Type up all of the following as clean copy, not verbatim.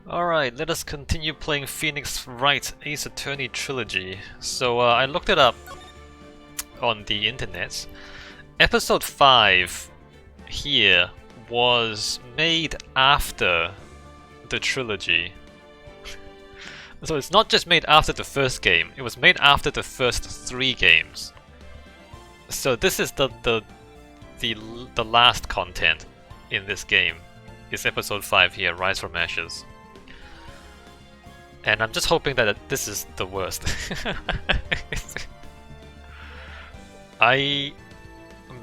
Alright, let us continue playing Phoenix Wright Ace Attorney Trilogy. So I looked it up on the internet. Episode 5 here was made after the trilogy. So it's not just made after the first game, it was made after the first 3 games. So this is the last content in this game. Is episode 5 here, Rise from Ashes. And I'm just hoping that this is the worst.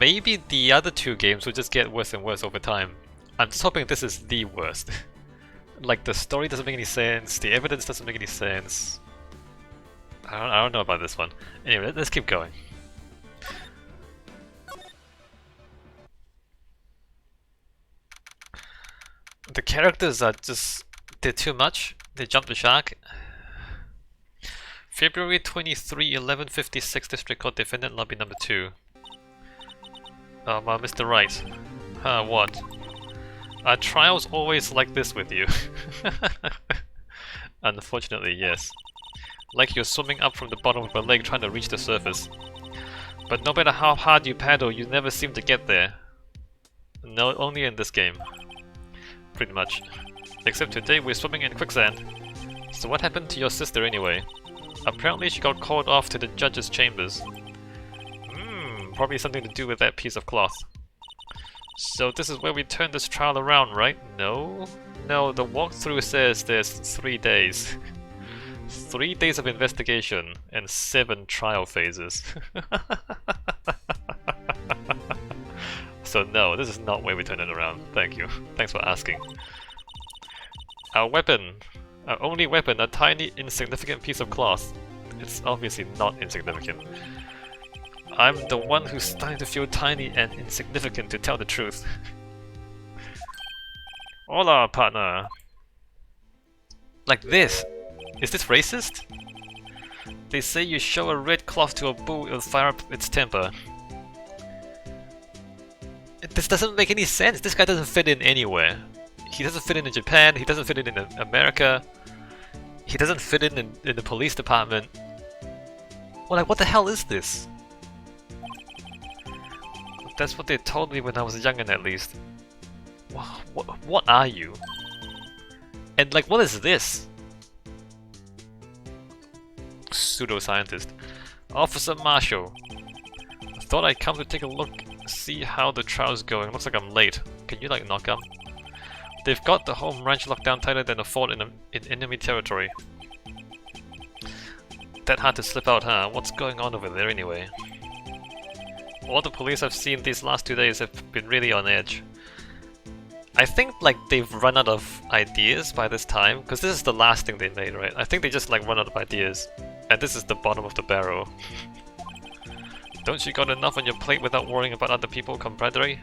Maybe the other 2 games will just get worse and worse over time. I'm just hoping this is the worst. Like, the story doesn't make any sense, the evidence doesn't make any sense. I don't know about this one. Anyway, let's keep going. The characters are just... they're too much. They jumped the shark. February 23, 1156, District Court, Defendant Lobby number 2. Mr. Wright. What? Are trials always like this with you? Unfortunately, yes. Like you're swimming up from the bottom of a lake trying to reach the surface. But no matter how hard you paddle, you never seem to get there. No, only in this game. Pretty much. Except today we're swimming in quicksand. So what happened to your sister anyway? Apparently she got called off to the judge's chambers. Probably something to do with that piece of cloth. So this is where we turn this trial around, right? No? No, the walkthrough says there's 3 days. 3 days of investigation and 7 trial phases. So no, this is not where we turn it around. Thank you. Thanks for asking. Our weapon. Our only weapon, a tiny, insignificant piece of cloth. It's obviously not insignificant. I'm the one who's starting to feel tiny and insignificant, to tell the truth. Hola, partner! Like this? Is this racist? They say you show a red cloth to a bull, it'll fire up its temper. This doesn't make any sense. This guy doesn't fit in anywhere. He doesn't fit in Japan, he doesn't fit in America. He doesn't fit in the police department. Well, like, what the hell is this? That's what they told me when I was younger, at least. What are you? And like, what is this? Pseudoscientist. Officer Marshall. Thought I'd come to take a look, see how the trial's going. Looks like I'm late. Can you like knock up? They've got the home ranch locked down tighter than a fort in enemy territory. That hard to slip out, huh? What's going on over there anyway? All the police I've seen these last 2 days have been really on edge. I think like they've run out of ideas by this time, because this is the last thing they made, right? I think they just like run out of ideas, and this is the bottom of the barrel. Don't you got enough on your plate without worrying about other people, compadre?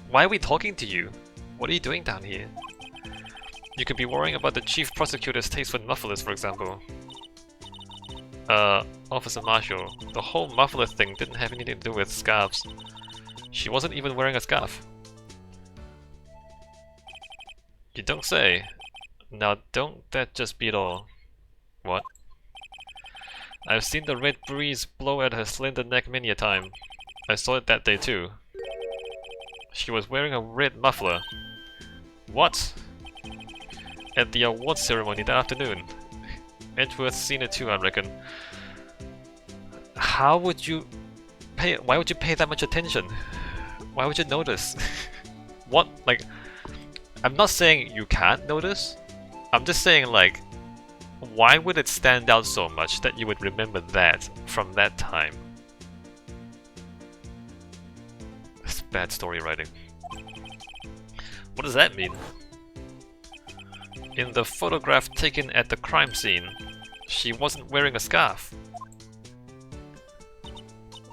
Why are we talking to you? What are you doing down here? You could be worrying about the chief prosecutor's taste for mufflers, for example. Officer Marshall, the whole muffler thing didn't have anything to do with scarves. She wasn't even wearing a scarf. You don't say. Now don't that just beat all? What? I've seen the red breeze blow at her slender neck many a time. I saw it that day too. She was wearing a red muffler. What? At the awards ceremony that afternoon. Edgeworth's seen it too, I reckon. How would you pay? Why would you pay that much attention? Why would you notice? What? Like, I'm not saying you can't notice. I'm just saying, like, why would it stand out so much that you would remember that from that time? That's bad story writing. What does that mean? In the photograph taken at the crime scene, she wasn't wearing a scarf.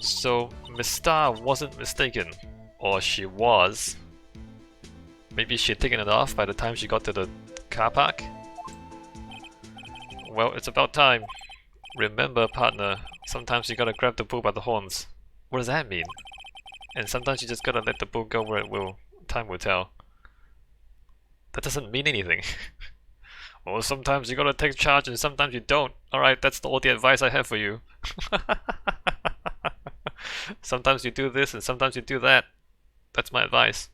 So, Miss Starr wasn't mistaken. Or she was. Maybe she had taken it off by the time she got to the car park? Well, it's about time. Remember, partner, sometimes you gotta grab the bull by the horns. What does that mean? And sometimes you just gotta let the bull go where it will. Time will tell. That doesn't mean anything. Or sometimes you gotta take charge and sometimes you don't. Alright, that's all the advice I have for you. Sometimes you do this and sometimes you do that. That's my advice.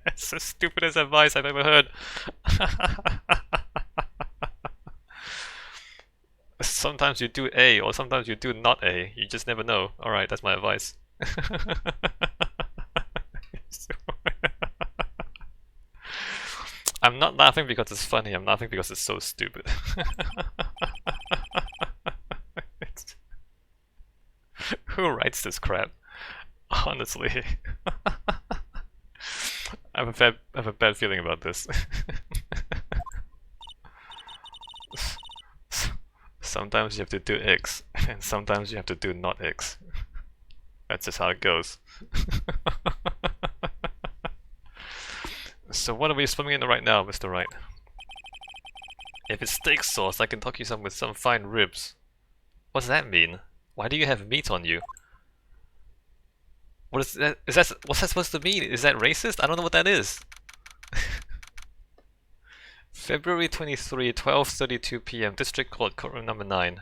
It's the stupidest advice I've ever heard. Sometimes you do A or sometimes you do not A. You just never know. Alright, that's my advice. I'm not laughing because it's funny, I'm laughing because it's so stupid. Who writes this crap? Honestly. I have a bad feeling about this. Sometimes you have to do X, and sometimes you have to do not X. That's just how it goes. So what are we swimming in right now, Mr. Wright? If it's steak sauce, I can talk you some with some fine ribs. What does that mean? Why do you have meat on you? What is that? What's that supposed to mean? Is that racist? I don't know what that is. February 23, 12:32 PM, District Court, Courtroom number 9.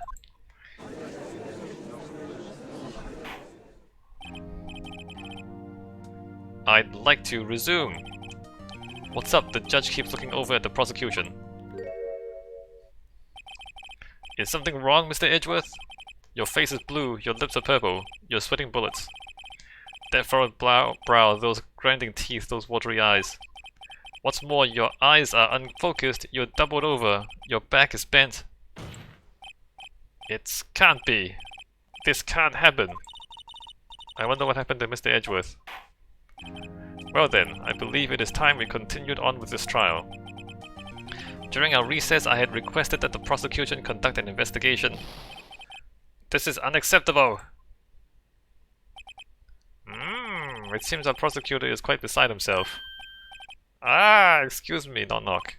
I'd like to resume. What's up? The judge keeps looking over at the prosecution. Is something wrong, Mr. Edgeworth? Your face is blue, your lips are purple, you're sweating bullets. That furrowed brow, those grinding teeth, those watery eyes. What's more, your eyes are unfocused, you're doubled over, your back is bent. It can't be. This can't happen. I wonder what happened to Mr. Edgeworth. Well then, I believe it is time we continued on with this trial. During our recess, I had requested that the prosecution conduct an investigation. This is unacceptable! It seems our prosecutor is quite beside himself. Ah, excuse me, knock knock.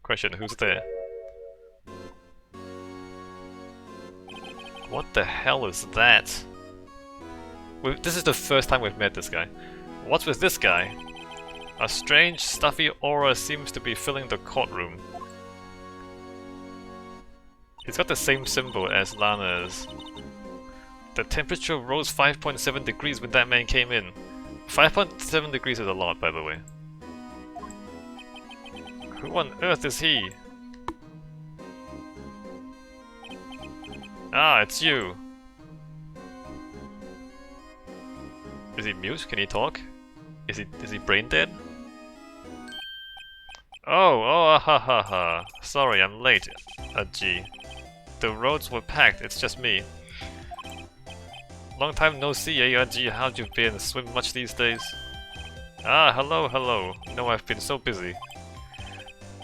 Question, who's there? What the hell is that? This is the first time we've met this guy. What's with this guy? A strange, stuffy aura seems to be filling the courtroom. He's got the same symbol as Lana's. The temperature rose 5.7 degrees when that man came in. 5.7 degrees is a lot, by the way. Who on earth is he? Ah, it's you. Is he mute? Can he talk? Is he brain dead? Oh, ha ha ha. Sorry, I'm late. Gee. The roads were packed, it's just me. Long time no see, Gee, how'd you been? Swim much these days? Ah, hello, hello. No, I've been so busy.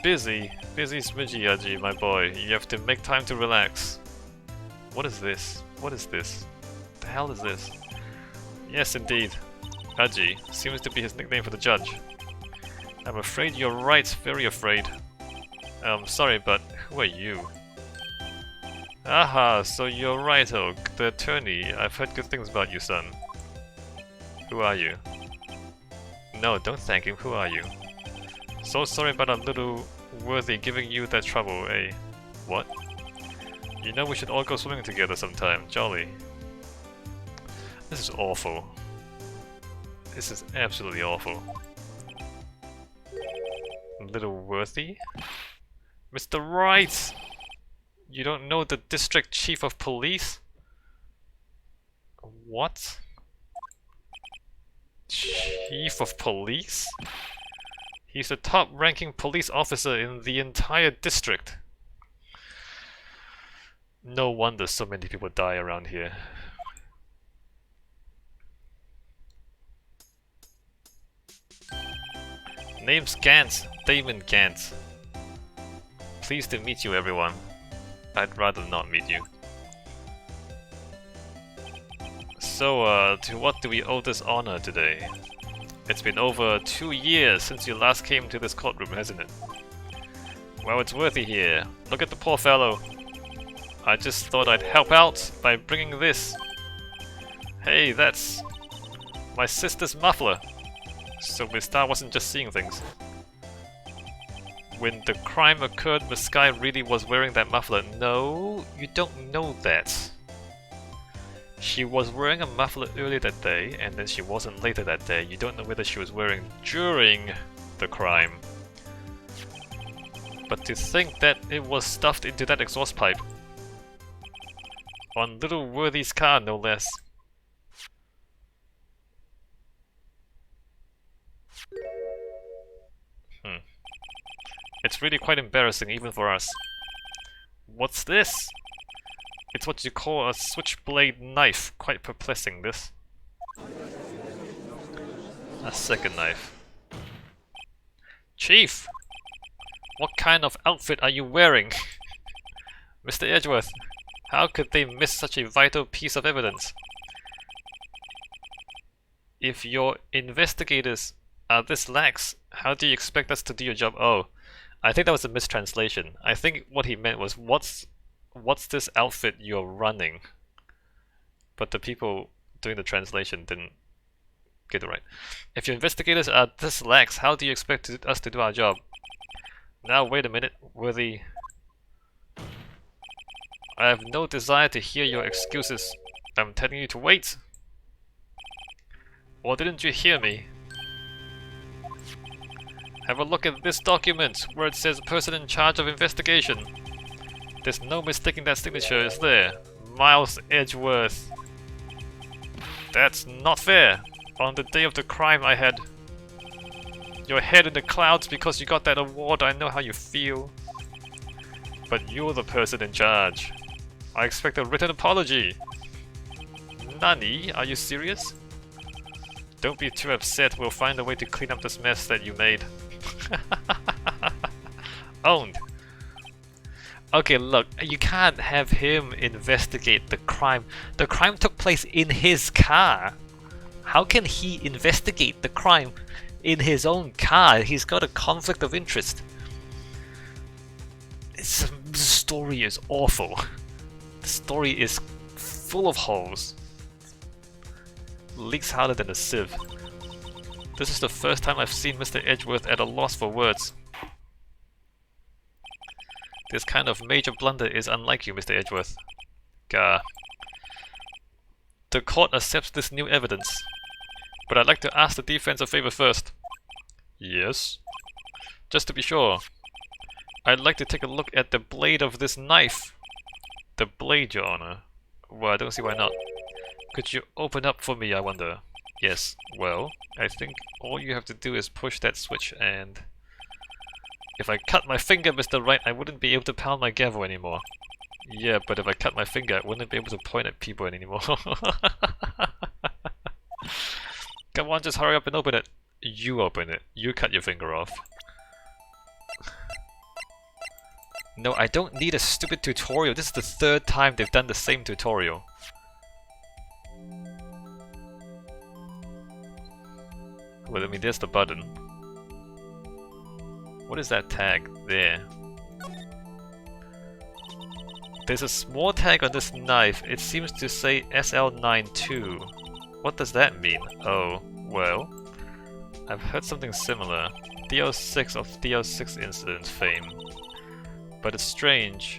Busy smidgy, Gee, my boy. You have to make time to relax. What is this? What is this? What the hell is this? Yes, indeed. Aji seems to be his nickname for the judge. I'm afraid you're right, very afraid. Sorry, but who are you? Aha, so you're Wright, the attorney. I've heard good things about you, son. Who are you? No, don't thank him. Who are you? So sorry about a little worthy giving you that trouble, eh? What? You know we should all go swimming together sometime. Jolly. This is awful. This is absolutely awful. Little worthy? Mr. Wright! You don't know the district chief of police? What? Chief of police? He's the top-ranking police officer in the entire district. No wonder so many people die around here. Name's Gant, Damon Gant. Pleased to meet you, everyone. I'd rather not meet you. So, to what do we owe this honor today? It's been over 2 years since you last came to this courtroom, hasn't it? Well, it's worthy here. Look at the poor fellow. I just thought I'd help out by bringing this. Hey, that's my sister's muffler. So Miss Star wasn't just seeing things. When the crime occurred, Miss Sky really was wearing that muffler. No, you don't know that. She was wearing a muffler earlier that day, and then she wasn't later that day. You don't know whether she was wearing during the crime. But to think that it was stuffed into that exhaust pipe. On little Worthy's car, no less. It's really quite embarrassing, even for us. What's this? It's what you call a switchblade knife. Quite perplexing, this. A second knife. Chief! What kind of outfit are you wearing? Mr. Edgeworth, how could they miss such a vital piece of evidence? If your investigators are this lax, how do you expect us to do your job? Oh, I think that was a mistranslation. I think what he meant was, what's this outfit you're running? But the people doing the translation didn't get it right. If your investigators are this lax, how do you expect us to do our job? Now wait a minute, Worthy. I have no desire to hear your excuses. I'm telling you to wait. Or didn't you hear me? Have a look at this document where it says person in charge of investigation. There's no mistaking that signature, is there? Miles Edgeworth. That's not fair. On the day of the crime I had your head in the clouds because you got that award. I know how you feel. But you're the person in charge. I expect a written apology. Nani? Are you serious? Don't be too upset. We'll find a way to clean up this mess that you made. Owned. Okay, look, you can't have him investigate the crime. The crime took place in his car. How can he investigate the crime in his own car? He's got a conflict of interest. The story is awful. The story is full of holes. Leaks harder than a sieve. This is the first time I've seen Mr. Edgeworth at a loss for words. This kind of major blunder is unlike you, Mr. Edgeworth. Gah. The court accepts this new evidence, but I'd like to ask the defense a favor first. Yes? Just to be sure, I'd like to take a look at the blade of this knife. The blade, Your Honor. Well, I don't see why not. Could you open up for me, I wonder? Yes, well, I think all you have to do is push that switch and... If I cut my finger, Mr. Wright, I wouldn't be able to pound my gavel anymore. Yeah, but if I cut my finger, I wouldn't be able to point at people anymore. Come on, just hurry up and open it. You open it. You cut your finger off. No, I don't need a stupid tutorial. This is the third time they've done the same tutorial. Well, I mean, there's the button. What is that tag there? There's a small tag on this knife. It seems to say SL92. What does that mean? Oh, well, I've heard something similar. DL6 of DL6 incident fame. But it's strange.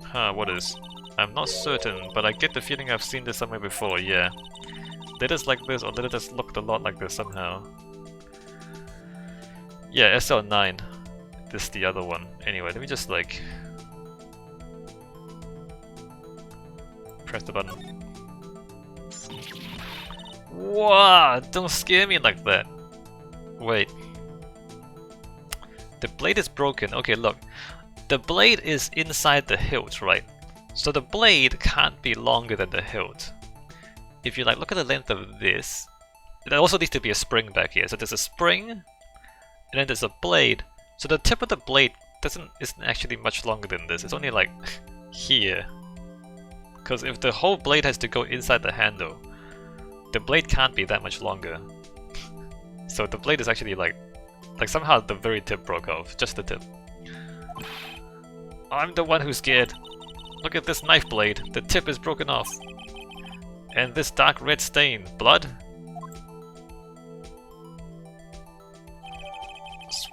Huh, what is? I'm not certain, but I get the feeling I've seen this somewhere before, yeah. Letters like this or letters looked a lot like this somehow. Yeah, SL9. This is the other one. Anyway, let me just like... press the button. Wow, don't scare me like that. Wait. The blade is broken. Okay, look. The blade is inside the hilt, right? So the blade can't be longer than the hilt. If you like look at the length of this, there also needs to be a spring back here. So there's a spring, and then there's a blade. So the tip of the blade isn't actually much longer than this. It's only like here. Because if the whole blade has to go inside the handle, the blade can't be that much longer. So the blade is actually like somehow the very tip broke off, just the tip. I'm the one who's scared. Look at this knife blade. The tip is broken off. And this dark red stain. Blood?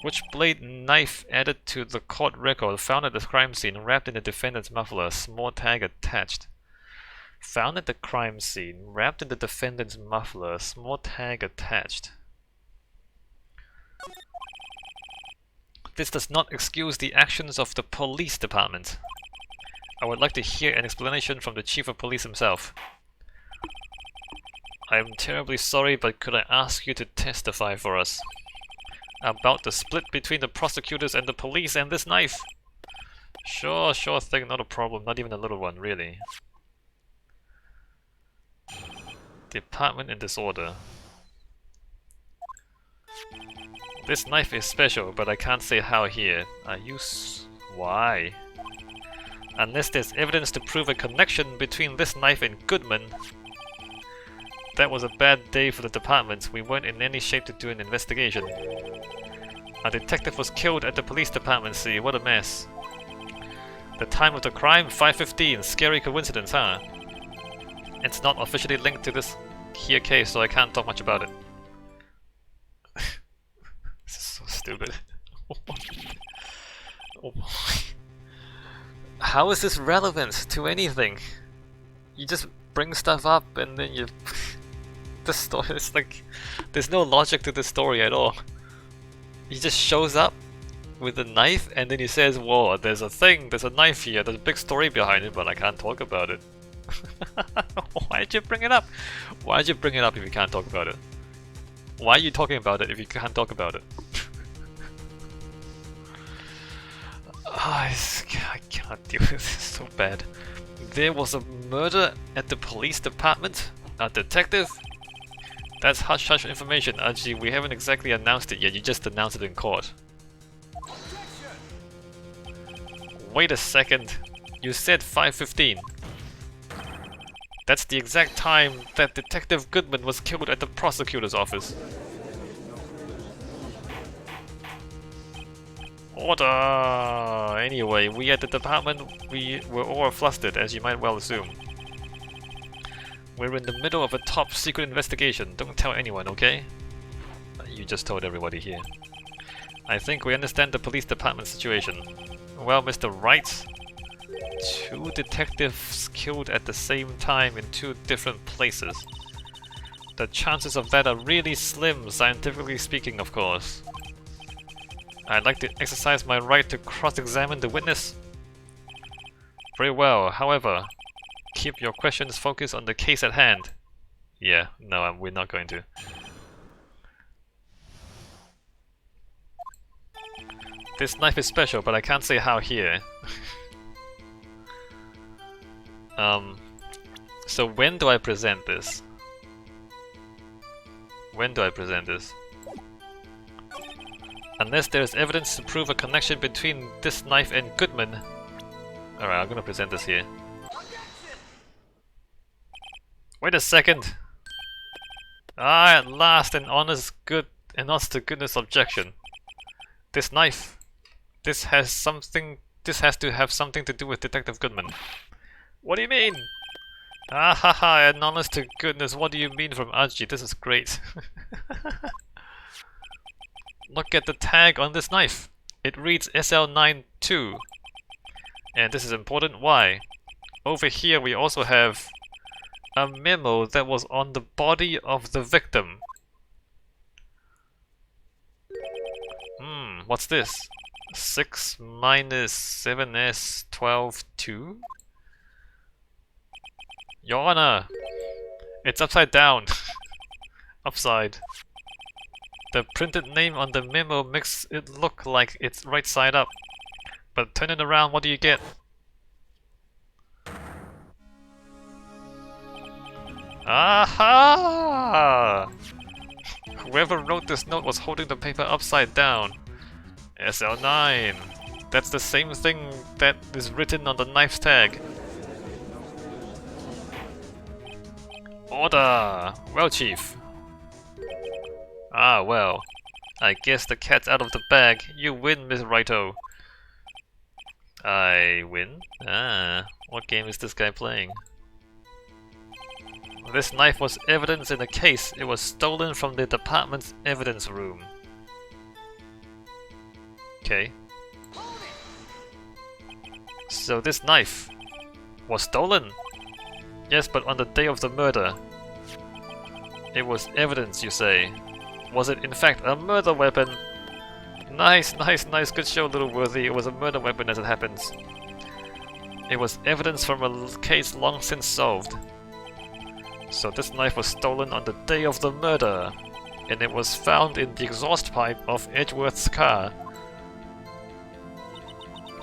Switchblade knife added to the court record. Found at the crime scene, wrapped in the defendant's muffler. Small tag attached. Found at the crime scene, wrapped in the defendant's muffler. Small tag attached. This does not excuse the actions of the police department. I would like to hear an explanation from the chief of police himself. I am terribly sorry, but could I ask you to testify for us about the split between the prosecutors and the police and this knife? Sure thing, not a problem, not even a little one, really. Department in disorder. This knife is special, but I can't say how here. Why? Unless there's evidence to prove a connection between this knife and Goodman. That was a bad day for the department. We weren't in any shape to do an investigation. A detective was killed at the police department, see, what a mess. The time of the crime, 5:15. Scary coincidence, huh? It's not officially linked to this here case, so I can't talk much about it. This is so stupid. Oh boy. How is this relevant to anything? You just bring stuff up and then you... The story is like... There's no logic to the story at all. He just shows up with a knife and then he says, whoa, there's a knife here, there's a big story behind it, but I can't talk about it. Why'd you bring it up? Why'd you bring it up if you can't talk about it? Why are you talking about it if you can't talk about it? I can't deal with this, so bad. There was a murder at the police department? A detective? That's hush-hush information, Archie. We haven't exactly announced it yet, you just announced it in court. Wait a second. You said 5:15. That's the exact time that Detective Goodman was killed at the prosecutor's office. Order! Anyway, we at the department, we were all flustered, as you might well assume. We're in the middle of a top secret investigation. Don't tell anyone, okay? You just told everybody here. I think we understand the police department situation. Well, Mr. Wright, 2 detectives killed at the same time in 2 different places. The chances of that are really slim, scientifically speaking, of course. I'd like to exercise my right to cross-examine the witness. Very well, however, keep your questions focused on the case at hand. Yeah, no, we're not going to. This knife is special, but I can't say how here. So when do I present this? When do I present this? Unless there's evidence to prove a connection between this knife and Goodman. Alright, I'm gonna present this here. Wait a second! Ah, at last an honest to goodness objection. This knife. This has to have something to do with Detective Goodman. What do you mean? Ah ha ha, an honest to goodness, what do you mean from Archie? This is great. Look at the tag on this knife. It reads SL92. And this is important. Why? Over here we also have a memo that was on the body of the victim. What's this? 6 minus 7s 12 2? Your Honor! It's upside down. Upside. The printed name on the memo makes it look like it's right side up. But turn it around, what do you get? Aha! Whoever wrote this note was holding the paper upside down. SL9. That's the same thing that is written on the knife's tag. Order! Well, Chief. Ah, well. I guess the cat's out of the bag. You win, Miss Righto. I win? Ah, what game is this guy playing? This knife was evidence in the case. It was stolen from the department's evidence room. Okay. So this knife was stolen? Yes, but on the day of the murder. It was evidence, you say. Was it in fact a murder weapon? Nice, nice, nice. Good show, little worthy. It was a murder weapon as it happens. It was evidence from a case long since solved. So this knife was stolen on the day of the murder. And it was found in the exhaust pipe of Edgeworth's car.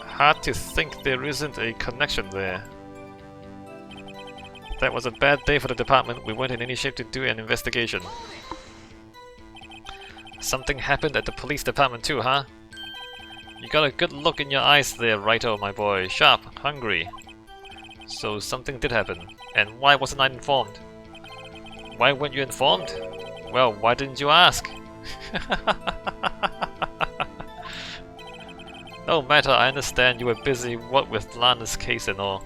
Hard to think there isn't a connection there. That was a bad day for the department. We weren't in any shape to do an investigation. Something happened at the police department too, huh? You got a good look in your eyes there, Righto, my boy. Sharp, hungry. So something did happen. And why wasn't I informed? Why weren't you informed? Well, why didn't you ask? No matter, I understand you were busy, what with Lana's case and all.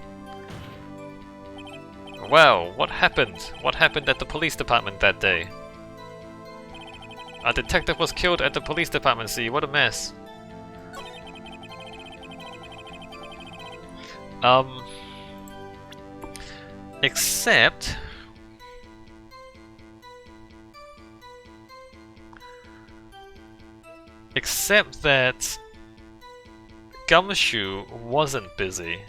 Well, what happened? What happened at the police department that day? A detective was killed at the police department, see, what a mess. Except... Except that... Gumshoe wasn't busy.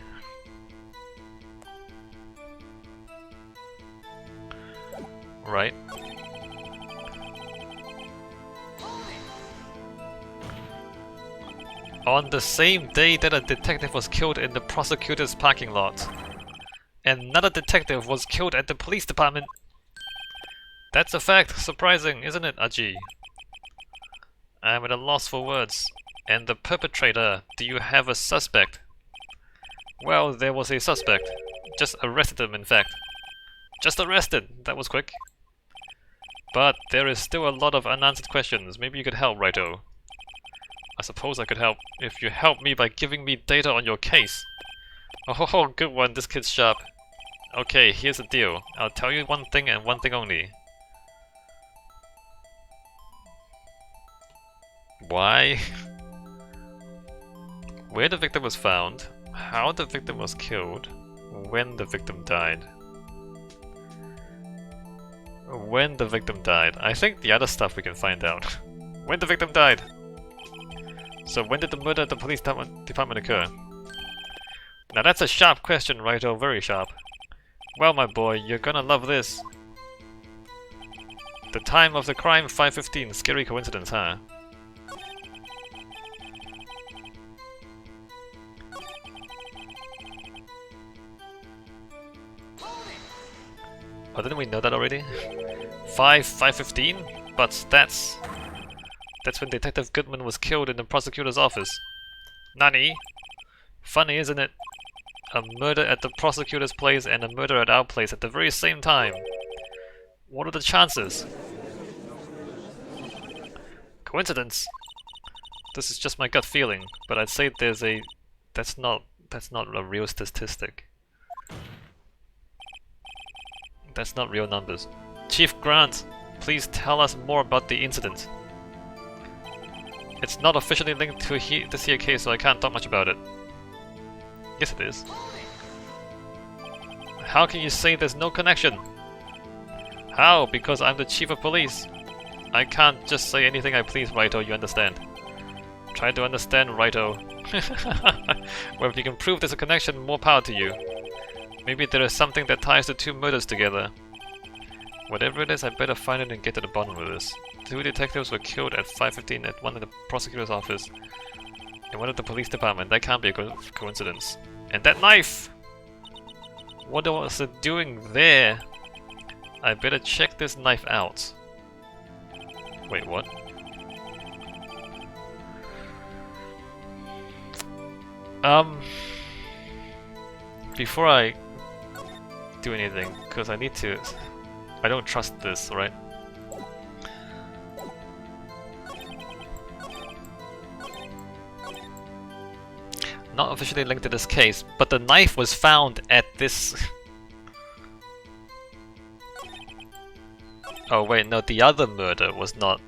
Right? On the same day that a detective was killed in the prosecutor's parking lot. Another detective was killed at the police department. That's a fact. Surprising, isn't it, Aji? I'm at a loss for words. And the perpetrator, do you have a suspect? Well, there was a suspect. Just arrested him, in fact. Just arrested! That was quick. But there is still a lot of unanswered questions. Maybe you could help, Righto. I suppose I could help if you help me by giving me data on your case. Oh, good one, this kid's sharp. Okay, here's the deal. I'll tell you one thing and one thing only. Why? Where the victim was found, how the victim was killed, when the victim died. When the victim died. I think the other stuff we can find out. When the victim died! So when did the murder at the police department occur? Now that's a sharp question, Righto, very sharp. Well, my boy, you're gonna love this. The time of the crime, 5:15. Scary coincidence, huh? Oh, didn't we know that already? 5:15? But that's when Detective Goodman was killed in the prosecutor's office. Nani? Funny, isn't it? A murder at the prosecutor's place and a murder at our place at the very same time. What are the chances? Coincidence? This is just my gut feeling, but I'd say that's not a real statistic. That's not real numbers. Chief Grant, please tell us more about the incident. It's not officially linked to this here case, so I can't talk much about it. Yes, it is. How can you say there's no connection? How? Because I'm the chief of police. I can't just say anything I please, Righto, you understand. Try to understand, Righto. Well, if you can prove there's a connection, more power to you. Maybe there is something that ties the two murders together. Whatever it is, I better find it and get to the bottom of this. 2 detectives were killed at 5:15 at one in the prosecutor's office and one at the police department. That can't be a coincidence. And that knife! What was it doing there? I better check this knife out. Wait, what? Before I do anything, because I need to... I don't trust this, right? Not officially linked to this case, but the knife was found at this... Oh wait, no, the other murder was not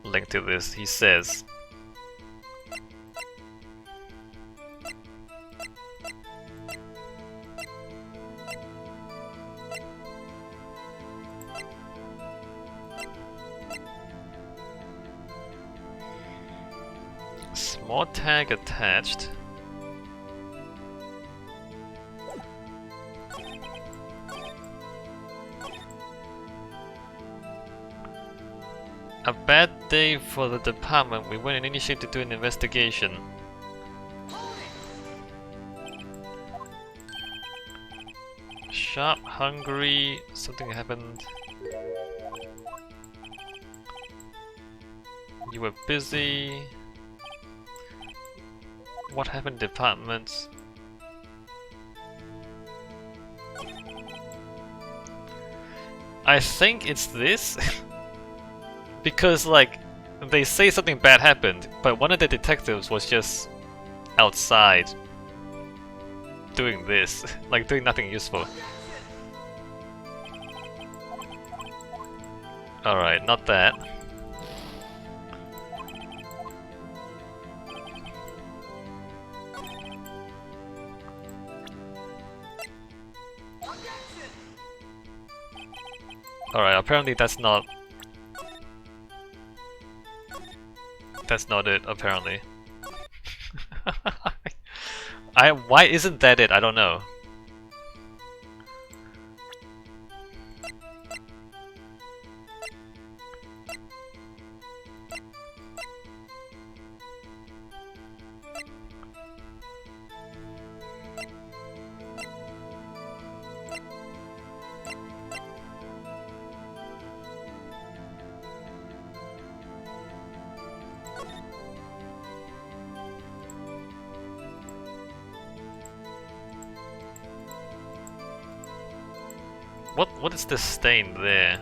linked to this, he says. Small tag attached. A bad day for the department. We went and initiated to do an investigation. Sharp, hungry, something happened. You were busy. What happened, departments? I think it's this. Because, like, they say something bad happened, but one of the detectives was just outside doing this, like doing nothing useful. Alright, not that. Alright, apparently that's not it, apparently. Why isn't that it? I don't know. What is the stain there?